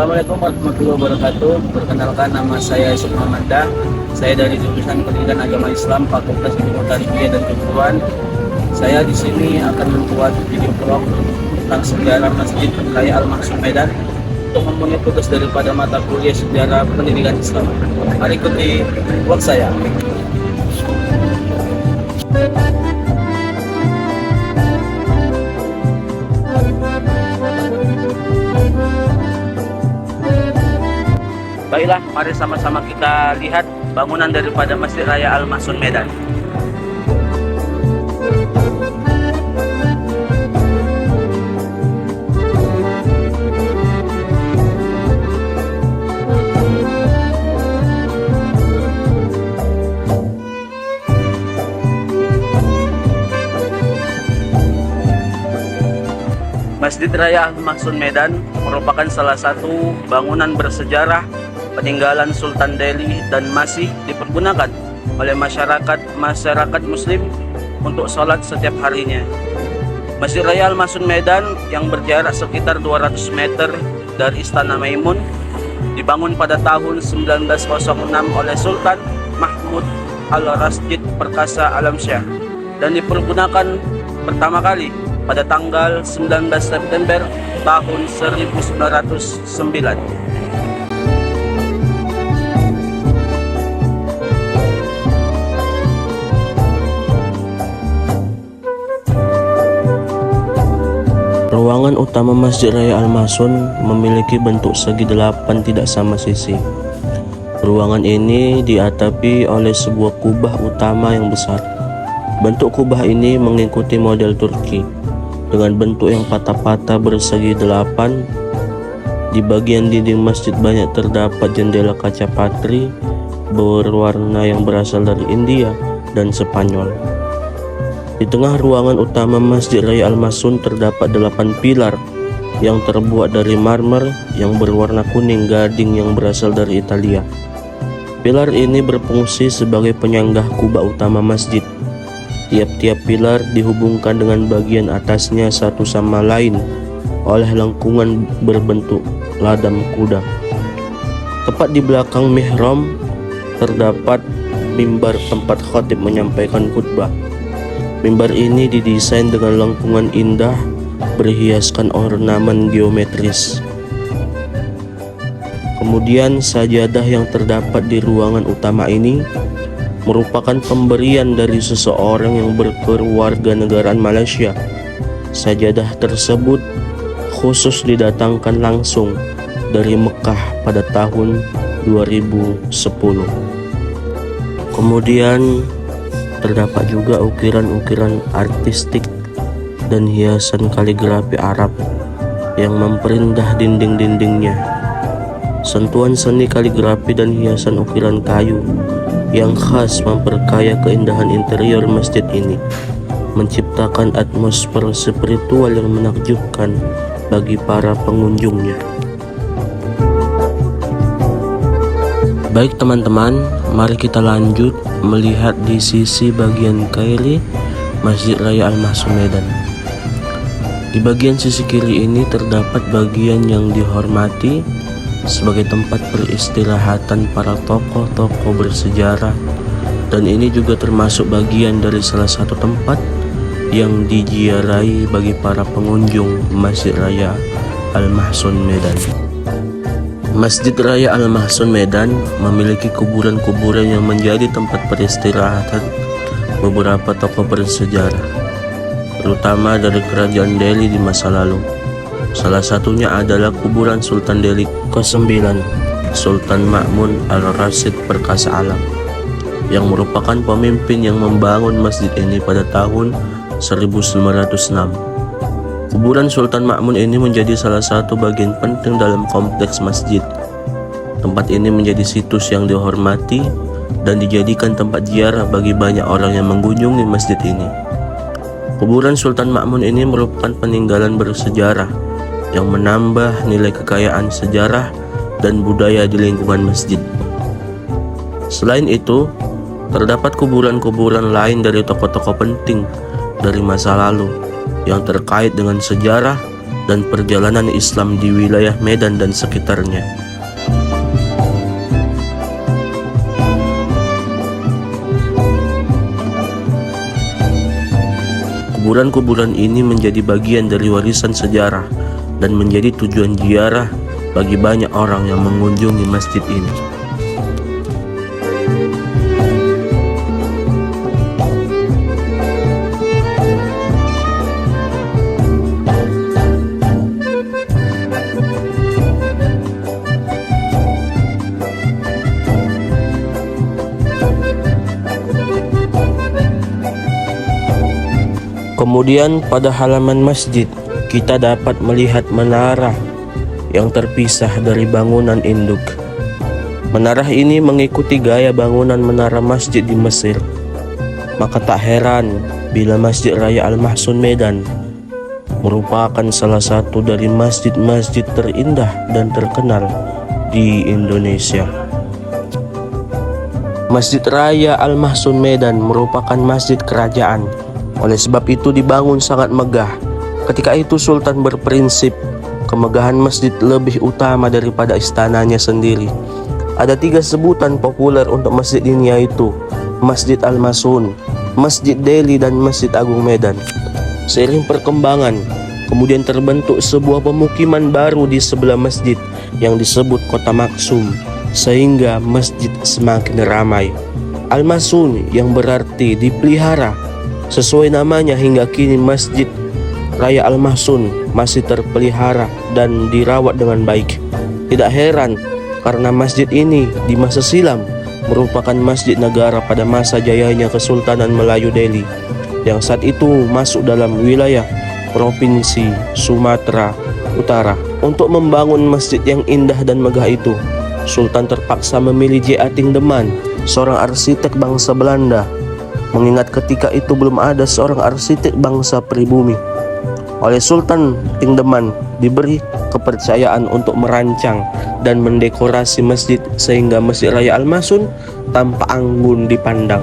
Assalamualaikum warahmatullahi wabarakatuh. Perkenalkan, nama saya Yusuf Mamanda. Saya dari jurusan Pendidikan Agama Islam Fakultas Ilmu Tarbiyah dan Keguruan. Saya di sini akan membuat video vlog tentang sejarah Masjid Raya Al-Mahsun Medan untuk memenuhi tugas daripada mata kuliah sejarah pendidikan Islam. Mari ikuti vlog saya. Baiklah, mari sama-sama kita lihat bangunan daripada Masjid Raya Al-Mahsun Medan. Masjid Raya Al-Mahsun Medan merupakan salah satu bangunan bersejarah peninggalan Sultan Delhi dan masih dipergunakan oleh masyarakat Muslim untuk sholat setiap harinya. Masjid Raya Al-Mahsun Medan yang berjarak sekitar 200 meter dari Istana Maimun dibangun pada tahun 1906 oleh Sultan Mahmud Al-Rashid Perkasa Alamsyah dan dipergunakan pertama kali pada tanggal 19 September tahun 1909. Ruangan utama Masjid Raya Al-Mahsun memiliki bentuk segi 8 tidak sama sisi. Ruangan ini diatapi oleh sebuah kubah utama yang besar. Bentuk kubah ini mengikuti model Turki dengan bentuk yang patah-patah bersegi 8. Di bagian dinding masjid banyak terdapat jendela kaca patri berwarna yang berasal dari India dan Spanyol. Di tengah ruangan utama Masjid Raya Al-Mahsun terdapat 8 pilar yang terbuat dari marmer yang berwarna kuning gading yang berasal dari Italia. Pilar ini berfungsi sebagai penyanggah kubah utama masjid. Tiap-tiap pilar dihubungkan dengan bagian atasnya satu sama lain oleh lengkungan berbentuk ladam kuda. Tepat di belakang mihrab terdapat mimbar tempat khatib menyampaikan khutbah. Mimbar ini didesain dengan lengkungan indah berhiaskan ornamen geometris. Kemudian sajadah yang terdapat di ruangan utama ini merupakan pemberian dari seseorang yang berkewarganegaraan Malaysia. Sajadah tersebut khusus didatangkan langsung dari Mekah pada tahun 2010. Kemudian terdapat juga ukiran-ukiran artistik dan hiasan kaligrafi Arab yang memperindah dinding-dindingnya. Sentuhan seni kaligrafi dan hiasan ukiran kayu yang khas memperkaya keindahan interior masjid ini, menciptakan atmosfer spiritual yang menakjubkan bagi para pengunjungnya. Baik teman-teman, mari kita lanjut melihat di sisi bagian kiri Masjid Raya Al-Mahsun Medan. Di bagian sisi kiri ini terdapat bagian yang dihormati sebagai tempat peristirahatan para tokoh-tokoh bersejarah, dan ini juga termasuk bagian dari salah satu tempat yang diziarahi bagi para pengunjung Masjid Raya Al-Mahsun Medan. Masjid Raya Al-Mahsun Medan memiliki kuburan-kuburan yang menjadi tempat peristirahatan beberapa tokoh bersejarah, terutama dari kerajaan Delhi di masa lalu. Salah satunya adalah kuburan Sultan Delhi ke-9, Sultan Ma'mun Al-Rashid Perkasa Alam, yang merupakan pemimpin yang membangun masjid ini pada tahun 1906. Kuburan Sultan Ma'mun ini menjadi salah satu bagian penting dalam kompleks masjid. Tempat ini menjadi situs yang dihormati dan dijadikan tempat ziarah bagi banyak orang yang mengunjungi masjid ini. Kuburan Sultan Ma'mun ini merupakan peninggalan bersejarah yang menambah nilai kekayaan sejarah dan budaya di lingkungan masjid. Selain itu, terdapat kuburan-kuburan lain dari tokoh-tokoh penting dari masa lalu yang terkait dengan sejarah dan perjalanan Islam di wilayah Medan dan sekitarnya. Kuburan-kuburan ini menjadi bagian dari warisan sejarah dan menjadi tujuan ziarah bagi banyak orang yang mengunjungi masjid ini. Kemudian pada halaman masjid kita dapat melihat menara yang terpisah dari bangunan induk. Menara ini mengikuti gaya bangunan menara masjid di Mesir. Maka tak heran bila Masjid Raya Al-Mahsun Medan merupakan salah satu dari masjid-masjid terindah dan terkenal di Indonesia. Masjid Raya Al-Mahsun Medan merupakan masjid kerajaan. Oleh sebab itu dibangun sangat megah. Ketika itu Sultan berprinsip kemegahan masjid lebih utama daripada istananya sendiri. Ada 3 sebutan populer untuk masjid ini, yaitu Masjid Al-Mahsun, Masjid Delhi, dan Masjid Agung Medan. Seiring perkembangan, kemudian terbentuk sebuah pemukiman baru di sebelah masjid yang disebut Kota Maksum, sehingga masjid semakin ramai. Al-Mahsun yang berarti dipelihara. Sesuai namanya, hingga kini Masjid Raya Al-Mahsun masih terpelihara dan dirawat dengan baik. Tidak heran karena masjid ini di masa silam merupakan masjid negara pada masa jayanya Kesultanan Melayu Delhi yang saat itu masuk dalam wilayah Provinsi Sumatera Utara. Untuk membangun masjid yang indah dan megah itu, Sultan terpaksa memilih J.A. Tingdeman, seorang arsitek bangsa Belanda, mengingat ketika itu belum ada seorang arsitek bangsa pribumi. Oleh Sultan Tingdeman diberi kepercayaan untuk merancang dan mendekorasi masjid sehingga Masjid Raya Al-Mahsun tampak anggun dipandang.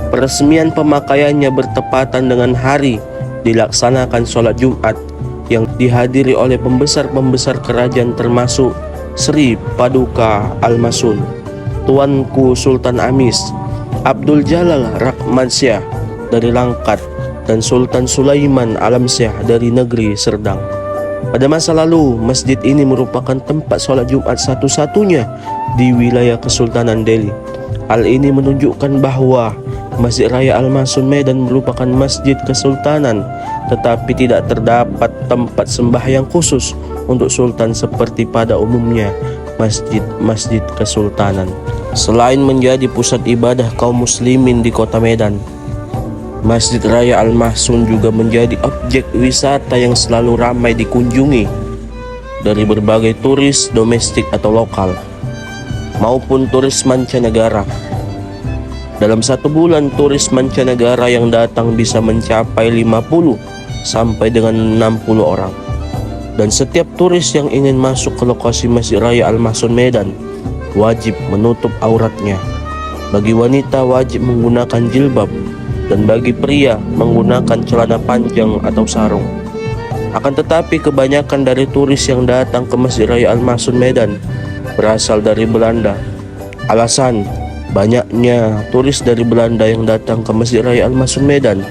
Peresmian pemakaiannya bertepatan dengan hari dilaksanakan sholat Jumat yang dihadiri oleh pembesar-pembesar kerajaan termasuk Sri Paduka Al-Mahsun, Tuanku Sultan Amis, Abdul Jalal Rahmansyah dari Langkat, dan Sultan Sulaiman Alamsyah dari negeri Serdang. Pada masa lalu, masjid ini merupakan tempat sholat Jumat satu-satunya di wilayah Kesultanan Delhi. Hal ini menunjukkan bahwa Masjid Raya Al-Mahsun Medan merupakan masjid kesultanan, tetapi tidak terdapat tempat sembahyang khusus untuk sultan seperti pada umumnya masjid-masjid kesultanan. Selain menjadi pusat ibadah kaum muslimin di kota Medan, Masjid Raya Al-Mahsun juga menjadi objek wisata yang selalu ramai dikunjungi dari berbagai turis domestik atau lokal maupun turis mancanegara. Dalam 1 bulan, turis mancanegara yang datang bisa mencapai 50 sampai dengan 60 orang. Dan setiap turis yang ingin masuk ke lokasi Masjid Raya Al-Mahsun Medan wajib menutup auratnya. Bagi wanita wajib menggunakan jilbab, dan bagi pria menggunakan celana panjang atau sarung. Akan tetapi kebanyakan dari turis yang datang ke Masjid Raya Al-Mahsun Medan berasal dari Belanda. Alasan banyaknya turis dari Belanda yang datang ke Masjid Raya Al-Mahsun Medan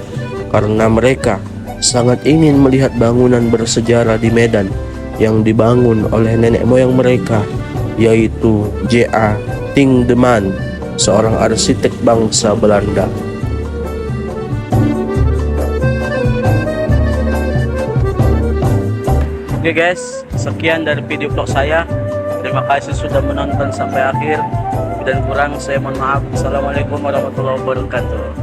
karena mereka sangat ingin melihat bangunan bersejarah di Medan yang dibangun oleh nenek moyang mereka, yaitu J.A. Tingdeman, seorang arsitek bangsa Belanda. Oke guys, sekian dari video vlog saya. Terima kasih sudah menonton sampai akhir. Dan kurang saya mohon maaf. Assalamualaikum warahmatullahi wabarakatuh.